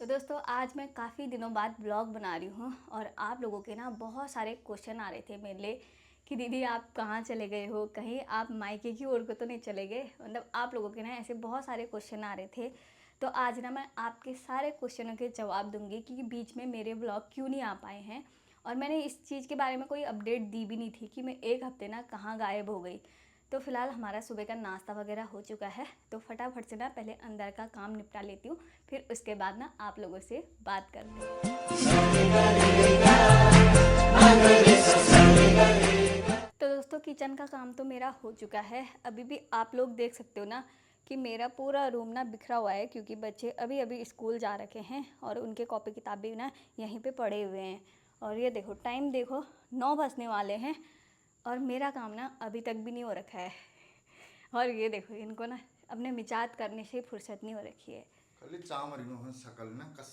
तो दोस्तों आज मैं काफ़ी दिनों बाद ब्लॉग बना रही हूँ और आप लोगों के ना बहुत सारे क्वेश्चन आ रहे थे मेरे लिए कि दीदी आप कहाँ चले गए हो, कहीं आप मायके की ओर को तो नहीं चले गए। मतलब आप लोगों के ना ऐसे बहुत सारे क्वेश्चन आ रहे थे। तो आज ना मैं आपके सारे क्वेश्चनों के जवाब दूंगी कि बीच में मेरे ब्लॉग क्यों नहीं आ पाए हैं। और मैंने इस चीज़ के बारे में कोई अपडेट दी भी नहीं थी कि मैं एक हफ्ते ना कहाँ गायब हो गई। तो फिलहाल हमारा सुबह का नाश्ता वगैरह हो चुका है, तो फटाफट से ना पहले अंदर का काम निपटा लेती हूँ, फिर उसके बाद ना आप लोगों से बात करते हैं। तो दोस्तों किचन का काम तो मेरा हो चुका है। अभी भी आप लोग देख सकते हो ना कि मेरा पूरा रूम ना बिखरा हुआ है, क्योंकि बच्चे अभी अभी स्कूल जा रखे हैं और उनके कॉपी किताब भी ना यहीं पे पड़े हुए हैं। और ये देखो टाइम देखो 9 बजने वाले हैं और मेरा काम ना अभी तक भी नहीं हो रखा है। और ये देखो इनको ना अपने मिजाज करने से फुर्सत नहीं हो रखी है। खाली चामरिनो है शकल ना कस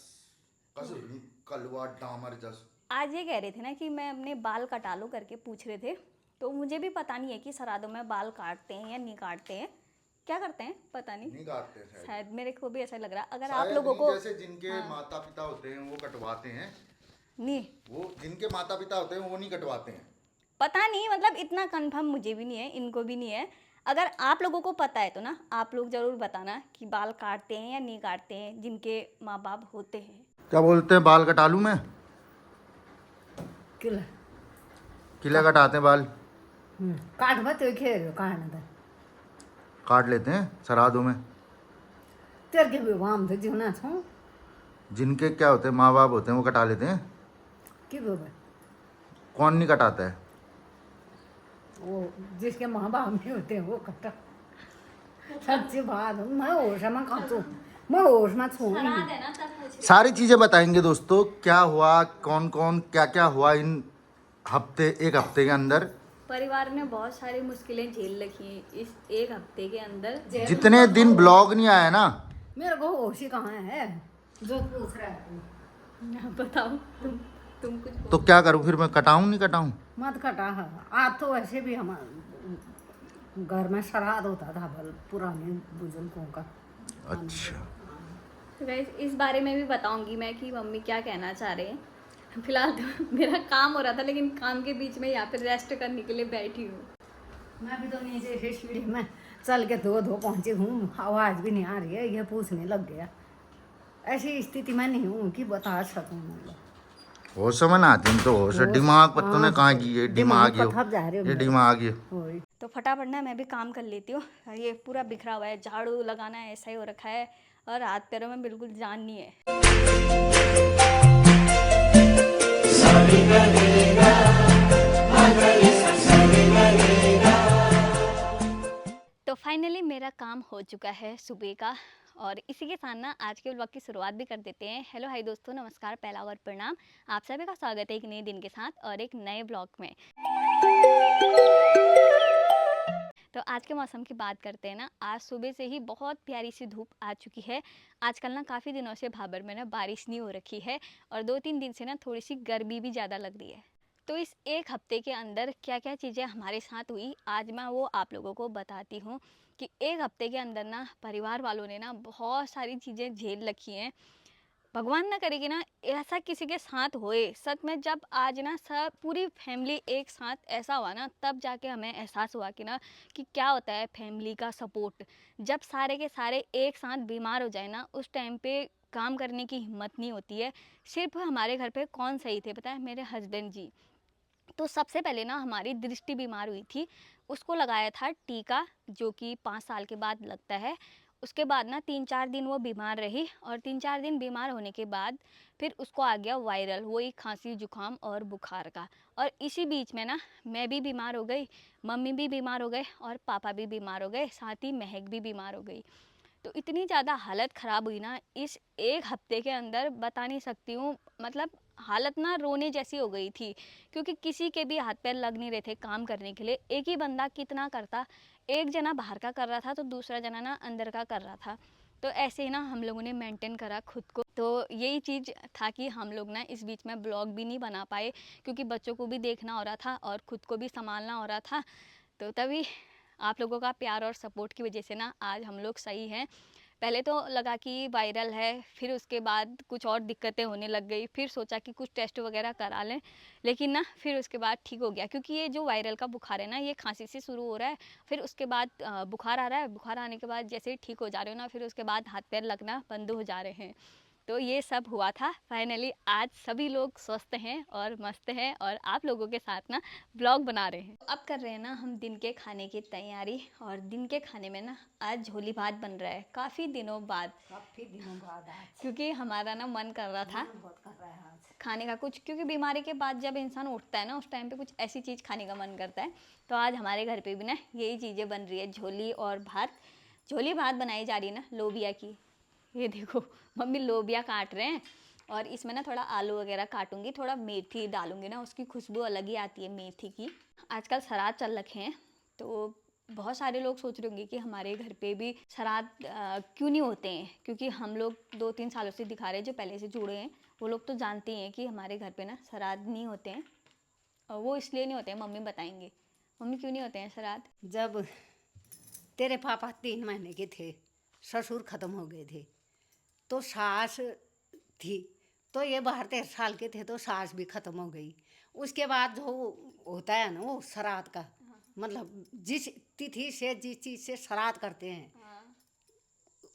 कलवा डामर जस। आज ये कह रहे थे ना कि मैं अपने बाल कटा लो करके पूछ रहे थे, तो मुझे भी पता नहीं है कि श्राद्धों में बाल काटते हैं या नहीं काटते हैं, क्या करते हैं पता नहीं। नहीं काटते शायद। शायद मेरे को भी ऐसा लग रहा है। अगर आप शायद लोगों नहीं, को जैसे जिनके हाँ माता पिता होते हैं वो कटवाते हैं। नहीं वो जिनके माता पिता होते हैं वो नहीं कटवाते हैं। पता नहीं, मतलब इतना कंफर्म मुझे भी नहीं है, इनको भी नहीं है। अगर आप लोगों को पता है तो ना आप लोग ज़रूर बताना कि बाल काटते हैं या नहीं काटते हैं जिनके माँ बाप होते हैं। क्या बोलते हैं, बाल कटा लूं मैं? किला किला कटाते हैं बाल। काट मत खेल काटना था काट लेते हैं श्राद्धों में। तेरे के भी वाम थे जीवना छो जिनके क्या होते हैं माँ बाप होते हैं वो कटा लेते हैं। कि बाबा कौन नहीं कटाता है? वो जिसके माँ बाप नहीं होते वो कटा सच्ची बात है। मैं होश में कहूँ मैं होश में छू सारी चीजें बताएंगे दोस्तों, क्या हुआ, कौन कौन क्या क्या हुआ इन एक हफ्ते के अंदर। परिवार ने बहुत सारी मुश्किलें झेल रखी हैं इस एक हफ्ते के अंदर। जितने दिन ब्लॉग नहीं आया ना, मेरे को होश ही कहाँ है जो पूछ रहा है तू। बताओ तुम कुछ तो क्या करूं फिर? मैं कटाऊं नहीं कटाऊं? मत कटा है। आज तो वैसे भी हम घर में श्राद्ध होता था पुराने बुजुर्गों का। अच्छा, तो गाइस इस बारे में भी बताऊंगी मैं कि मम्मी क्या कहना चाह रहे हैं। फिलहाल तो मेरा काम हो रहा था, लेकिन काम के बीच में यहाँ पे रेस्ट करने के लिए बैठी हूँ। मैं भी तो नीचे से सीढ़ी में चल के धो पहुंची हूँ, आवाज़ भी नहीं आ रही है, ये पूछने लग गया। ऐसी स्थिति में नहीं हूँ कि बता सकूँ। मतलब होश में ना आती तो होश दिमाग पर तूने कहाँ की है? दिमाग ये दिमाग ये। तो फटाफट ना मैं भी काम कर लेती हूँ। ये पूरा बिखरा हुआ है, झाड़ू लगाना है ऐसा ही हो रखा है और हाथ पैरों में बिल्कुल जान नहीं है। तो फाइनली मेरा काम हो चुका है सुबह का, और इसी के साथ ना आज के व्लॉग की शुरुआत भी कर देते हैं। हेलो हाय दोस्तों, नमस्कार, पहला और प्रणाम। आप सभी का स्वागत है एक नए दिन के साथ और एक नए व्लॉग में। तो आज के मौसम की बात करते हैं ना। आज सुबह से ही बहुत प्यारी सी धूप आ चुकी है। आजकल ना काफ़ी दिनों से भाबर में ना बारिश नहीं हो रखी है और 2-3 दिन से ना थोड़ी सी गर्मी भी ज़्यादा लग रही है। तो इस एक हफ्ते के अंदर क्या क्या चीज़ें हमारे साथ हुई आज मैं वो आप लोगों को बताती हूँ कि एक हफ्ते के अंदर ना परिवार वालों ने ना बहुत सारी चीज़ें झेल रखी हैं। भगवान ना करे कि ना ऐसा किसी के साथ होए सच में। जब आज ना सब पूरी फैमिली एक साथ ऐसा हुआ ना, तब जाके हमें एहसास हुआ कि ना कि क्या होता है फैमिली का सपोर्ट। जब सारे के सारे एक साथ बीमार हो जाए ना, उस टाइम पे काम करने की हिम्मत नहीं होती है। सिर्फ हमारे घर पे कौन सही थे पता है? मेरे हस्बैंड जी। तो सबसे पहले ना हमारी दृष्टि बीमार हुई थी, उसको लगाया था टीका, जो कि 5 साल के बाद लगता है। उसके बाद ना 3-4 दिन वो बीमार रही और 3-4 दिन बीमार होने के बाद फिर उसको आ गया वायरल, वही खांसी जुकाम और बुखार का। और इसी बीच में ना मैं भी बीमार हो गई, मम्मी भी बीमार हो गए और पापा भी बीमार हो गए, साथ ही महक भी बीमार हो गई। तो इतनी ज़्यादा हालत ख़राब हुई ना इस एक हफ्ते के अंदर, बता नहीं सकती हूँ। मतलब हालत ना रोने जैसी हो गई थी, क्योंकि किसी के भी हाथ पैर लग नहीं रहे थे काम करने के लिए। एक ही बंदा कितना करता, एक जना बाहर का कर रहा था तो दूसरा जना ना अंदर का कर रहा था। तो ऐसे ही ना हम लोगों ने मेंटेन करा खुद को। तो यही चीज़ था कि हम लोग ना इस बीच में ब्लॉग भी नहीं बना पाए, क्योंकि बच्चों को भी देखना हो रहा था और ख़ुद को भी संभालना हो रहा था। तो तभी आप लोगों का प्यार और सपोर्ट की वजह से ना आज हम लोग सही हैं। पहले तो लगा कि वायरल है, फिर उसके बाद कुछ और दिक्कतें होने लग गई, फिर सोचा कि कुछ टेस्ट वगैरह करा लें, लेकिन ना फिर उसके बाद ठीक हो गया। क्योंकि ये जो वायरल का बुखार है ना, ये खांसी से शुरू हो रहा है, फिर उसके बाद बुखार आ रहा है, बुखार आने के बाद जैसे ही ठीक हो जा रहे हो ना, फिर उसके बाद हाथ पैर लगना बंद हो जा रहे हैं। तो ये सब हुआ था। फाइनली आज सभी लोग स्वस्थ हैं और मस्त हैं और आप लोगों के साथ ना ब्लॉग बना रहे हैं। अब कर रहे हैं ना हम दिन के खाने की तैयारी, और दिन के खाने में ना आज झोली भात बन रहा है काफ़ी दिनों बाद, काफी दिनों बाद आज क्योंकि हमारा ना मन कर रहा था मन बहुत कर रहा है आज। खाने का कुछ, क्योंकि बीमारी के बाद जब इंसान उठता है ना, उस टाइम पे कुछ ऐसी चीज़ खाने का मन करता है। तो आज हमारे घर पे भी ना यही चीज़ें बन रही है, झोली और भात। झोली भात बनाई जा रही है ना लोबिया की। ये देखो मम्मी लोबिया काट रहे हैं, और इसमें ना थोड़ा आलू वगैरह काटूंगी, थोड़ा मेथी डालूंगी ना, उसकी खुशबू अलग ही आती है मेथी की। आजकल श्राद्ध चल रखे हैं, तो बहुत सारे लोग सोच रहे होंगे कि हमारे घर पे भी श्राद्ध क्यों नहीं होते हैं, क्योंकि हम लोग 2-3 सालों से दिखा रहे हैं, जो पहले से जुड़े हैं वो लोग तो जानते ही हैं कि हमारे घर पे ना श्राद्ध नहीं होते हैं। और वो इसलिए नहीं होते हैं, मम्मी बताएंगे मम्मी क्यों नहीं होते हैं श्राद्ध। जब तेरे पापा 3 महीने के थे, ससुर खत्म हो गए थे, तो सास थी, तो ये 12-13 साल के थे तो सास भी खत्म हो गई। उसके बाद जो होता है ना वो श्राद्ध का, मतलब जिस तिथि से जिस चीज़ से श्राद्ध करते हैं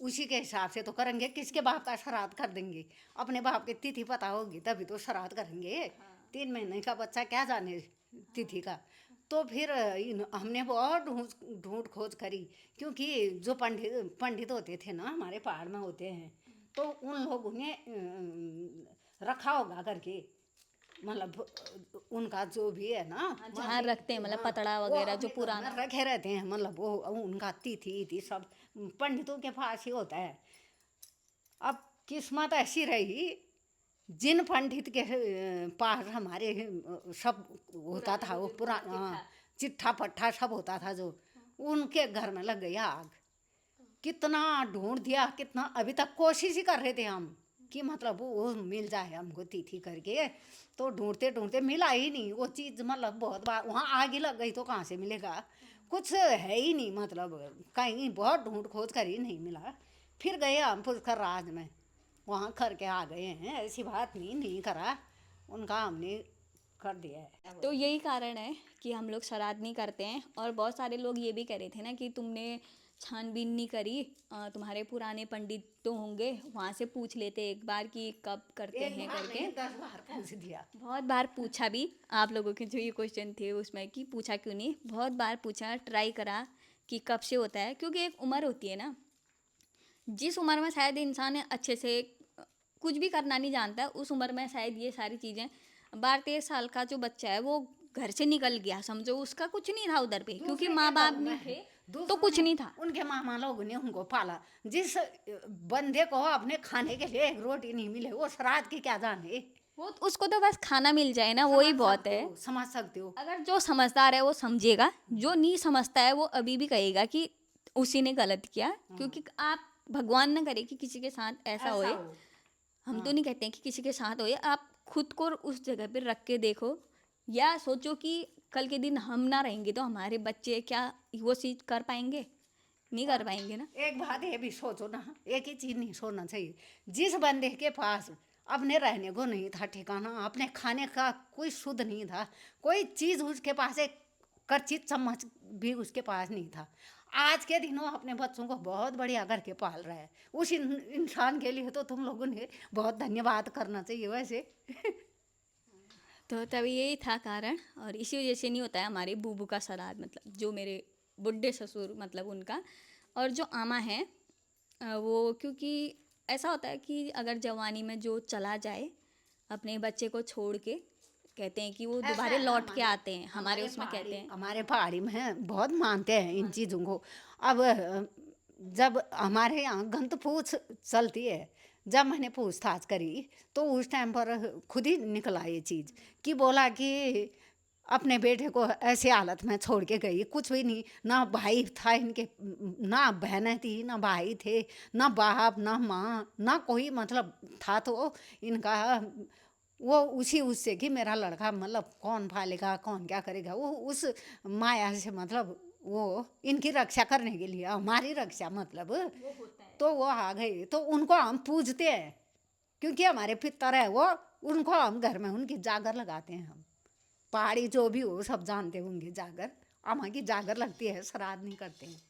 उसी के हिसाब से तो करेंगे। किसके बाप का श्राद्ध कर देंगे, अपने बाप की तिथि पता होगी तभी तो श्राद्ध करेंगे। 3 महीने का बच्चा क्या जाने तिथि का। तो फिर हमने बहुत ढूंढ खोज करी, क्योंकि जो पंडित होते थे ना हमारे पहाड़ में होते हैं, तो उन लोगों ने रखा होगा करके, मतलब उनका जो भी है ना जहाँ रखते हैं, मतलब हाँ, पतड़ा वो वगैरह जो अपने घर पुराना में रखे रहते हैं, मतलब वो उनका तिथि सब पंडितों के पास ही होता है। अब किस्मत ऐसी रही, जिन पंडित के पास हमारे सब होता था, वो पुराना चिट्ठा पट्ठा सब होता था, जो उनके घर में लग गई आग। कितना ढूंढ दिया, कितना, अभी तक कोशिश ही कर रहे थे हम कि मतलब वो मिल जाए हमको तिथि करके, तो ढूंढते ढूंढते मिला ही नहीं वो चीज़। मतलब बहुत बार वहाँ आग ही लग गई तो कहाँ से मिलेगा, कुछ है ही नहीं, मतलब कहीं बहुत ढूंढ खोज कर ही नहीं मिला। फिर गए हम पुष्कर राज में, वहाँ करके आ गए हैं। ऐसी बात नहीं करा, उनका हमने कर दिया है। तो यही कारण है कि हम लोग श्राद्ध नहीं करते हैं। और बहुत सारे लोग ये भी कह रहे थे ना कि तुमने छानबीन नहीं करी, तुम्हारे पुराने पंडित तो होंगे, वहाँ से पूछ लेते एक बार कि कब करते एक हैं बार करके। नहीं 10 बार पूछ दिया। बहुत बार पूछा भी, आप लोगों के जो ये क्वेश्चन थे उसमें कि पूछा क्यों नहीं, बहुत बार पूछा, ट्राई करा कि कब से होता है। क्योंकि एक उम्र होती है ना, जिस उम्र में शायद इंसान अच्छे से कुछ भी करना नहीं जानता है, उस उम्र में शायद ये सारी चीज़ें। 12-13 साल का जो बच्चा है वो घर से निकल गया, समझो उसका कुछ नहीं था उधर पे, क्योंकि दूसरे माँ के बाप घर नहीं में थे तो दूसरों कुछ ने, नहीं था। उनके मामा लोगों ने उनको पाला। जिस बंदे को अपने खाने के लिए एक रोटी नहीं मिले, वो श्राद्ध की क्या जाने। वो उसको तो बस खाना मिल जाए ना, वही बहुत है। समझ सकते हो। अगर जो समझदार है वो समझेगा, जो नहीं समझता है वो अभी भी कहेगा कि उसी ने गलत किया। क्योंकि आप, भगवान ना करे कि किसी के साथ ऐसा होए, हम तो नहीं कहते हैं कि किसी के साथ होए, आप खुद को उस जगह पे रख के देखो, या सोचो कि कल के दिन हम ना रहेंगे तो हमारे बच्चे क्या वो चीज़ कर पाएंगे, नहीं कर पाएंगे ना। एक बात ये भी सोचो ना, एक ही चीज नहीं सोचना चाहिए। जिस बंदे के पास अपने रहने को नहीं था ठिकाना, अपने खाने का कोई शुद्ध नहीं था, कोई चीज उसके पास, एक करछी चम्मच भी उसके पास नहीं था, आज के दिनों अपने बच्चों को बहुत बढ़िया करके पाल रहा है। उस इंसान के लिए तो तुम लोगों ने बहुत धन्यवाद करना चाहिए वैसे। तो तभी यही था कारण, और इसी वजह से नहीं होता है हमारे बूबू का श्राद्ध, मतलब जो मेरे बुढ़े ससुर मतलब उनका। और जो आमा है वो, क्योंकि ऐसा होता है कि अगर जवानी में जो चला जाए अपने बच्चे को छोड़ के, कहते हैं कि वो ऐसा दोबारा है ना, लौट के आते हैं, हमारे उसमें कहते हैं। हमारे पहाड़ी में बहुत मानते हैं इन चीज़ों को। अब जब हमारे यहाँ गंत पूछ चलती है, जब मैंने पूछताछ करी तो उस टाइम पर खुद ही निकला ये चीज़, कि बोला कि अपने बेटे को ऐसे हालत में छोड़ के गई, कुछ भी नहीं, ना भाई था इनके, ना बहनें थी, ना भाई थे, ना बाप, ना माँ, ना कोई मतलब था। तो इनका वो उसी उससे कि मेरा लड़का मतलब कौन पालेगा, कौन क्या करेगा, वो उस माया से, मतलब वो इनकी रक्षा करने के लिए, हमारी रक्षा मतलब वो होता है तो वो आ गए तो उनको हम पूजते हैं, क्योंकि हमारे पितर है वो, उनको हम घर में उनकी जागर लगाते हैं। हम पहाड़ी जो भी हो सब जानते होंगे जागर, अम्मा की जागर लगती है, श्राद्ध नहीं करते हैं,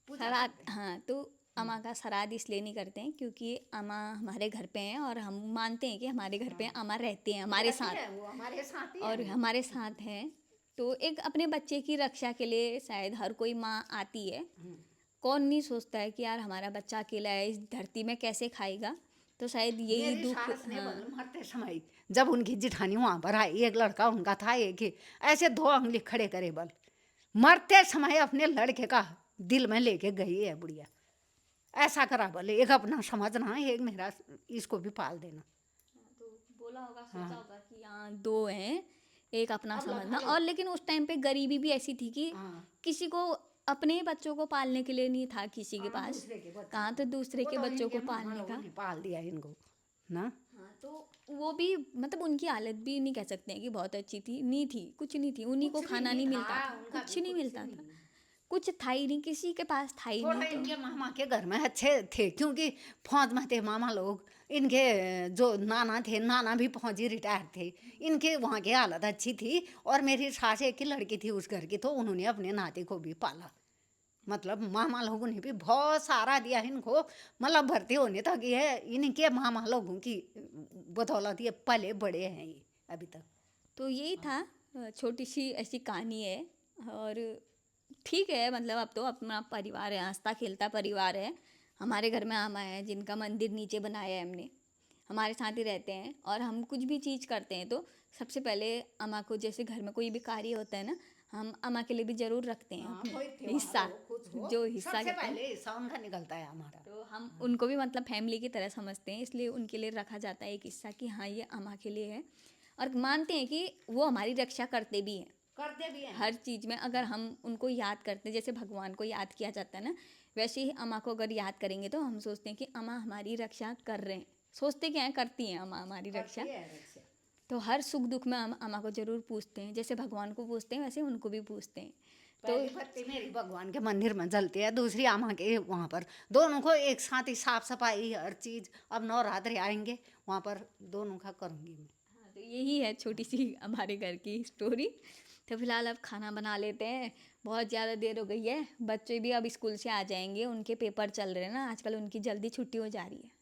पूजा श्राद्ध, करते हैं। हाँ, तो अम्मा का श्राद्ध इसलिए नहीं करते हैं क्योंकि अम्मा हमारे घर पे हैं और हम मानते हैं कि हमारे घर पे अम्मा रहती हैं हमारे रहती साथ है, वो हमारे साथ ही और है वो। हमारे साथ हैं। तो एक अपने बच्चे की रक्षा के लिए शायद हर कोई माँ आती है। कौन नहीं सोचता है कि यार हमारा बच्चा अकेला है, इस धरती में कैसे खाएगा, तो शायद यही मेरी दुख। सास ने हाँ, बोला मरते समय जब उनकी जिठानी वहां पर आई, एक लड़का उनका था, एक ही ऐसे 2 अंगली खड़े करे बल, मरते समय अपने लड़के का दिल में लेके गई है बुढ़िया, ऐसा करा बोले, एक अपना समझना, एक मेरा इसको भी पाल देना। तो बोला होगा, हाँ। सोचा होगा कि यहाँ दो हैं, एक अपना अब समझना। लखा लो। और लेकिन उस टाइम पे गरीबी भी ऐसी थी कि हाँ। किसी को अपने ही बच्चों को पालने के लिए नहीं था किसी के कहाँ पास, दूसरे के बच्चे कहाँ तो दूसरे वो के तो बच्चों इनके को मामा पालने लोगों का। ने पाल दिया इनको ना। हाँ, तो वो भी मतलब उनकी हालत भी नहीं कह सकते हैं कि बहुत अच्छी थी, नहीं थी, कुछ नहीं थी, उन्हीं को कुछ भी खाना नहीं मिलता था था, उनका कुछ भी, नहीं कुछ मिलता था, नहीं। कुछ था ही नहीं, किसी के पास था ही थोड़ा नहीं। तो इनके मामा के घर में अच्छे थे, क्योंकि फौज में थे मामा लोग, इनके जो नाना थे, नाना भी फौजी रिटायर थे, इनके वहाँ की हालत अच्छी थी। और मेरी सास एक ही लड़की थी उस घर की, तो उन्होंने अपने नाती को भी पाला, मतलब मामा लोगों ने भी बहुत सारा दिया इनको, मतलब भर्ती होने तक ये इनके मामा लोगों की बदौलत ये पले बड़े हैं ये अभी तक। तो यही था, छोटी सी ऐसी कहानी है। और ठीक है, मतलब अब तो अपना परिवार है, हंसता खेलता परिवार है। हमारे घर में अम्मा है जिनका मंदिर नीचे बनाया है हमने, हमारे साथ ही रहते हैं। और हम कुछ भी चीज़ करते हैं तो सबसे पहले अम्मा को, जैसे घर में कोई भी कार्य होता है ना, हम अम्मा के लिए भी ज़रूर रखते हैं हाँ, अपने कोई त्योहार हिस्सा, हो कुछ हो, जो हिस्सा सबसे कहते हैं। पहले हिस्सा उनका निकलता है हमारा। तो हम उनको भी मतलब फैमिली की तरह समझते हैं, इसलिए उनके लिए रखा जाता है एक हिस्सा कि हाँ ये अम्मा के लिए है। और मानते हैं कि वो हमारी रक्षा करते भी हैं करते भी हैं। हर चीज़ में। अगर हम उनको याद करते हैं, जैसे भगवान को याद किया जाता है ना, वैसे ही अम्मा को अगर याद करेंगे तो हम सोचते हैं कि अम्मा हमारी रक्षा कर रहे हैं। सोचते क्या है, करती हैं अम्मा हमारी रक्षा। करती है रक्षा। तो हर सुख दुख में हम अम्मा को ज़रूर पूछते हैं, जैसे भगवान को पूछते हैं वैसे उनको भी पूछते हैं। तो पहली बत्ती मेरी भगवान के मंदिर में जलती है, दूसरी आमा के वहाँ पर, दोनों को एक साथ ही साफ सफाई हर चीज़। अब नवरात्रि आएंगे वहाँ पर दोनों का करूँगी मैं। हाँ, तो यही है छोटी सी हमारे घर की स्टोरी। तो फिलहाल अब खाना बना लेते हैं, बहुत ज़्यादा देर हो गई है। बच्चे भी अब स्कूल से आ जाएंगे, उनके पेपर चल रहे हैं ना आजकल, उनकी जल्दी छुट्टी हो जा रही है।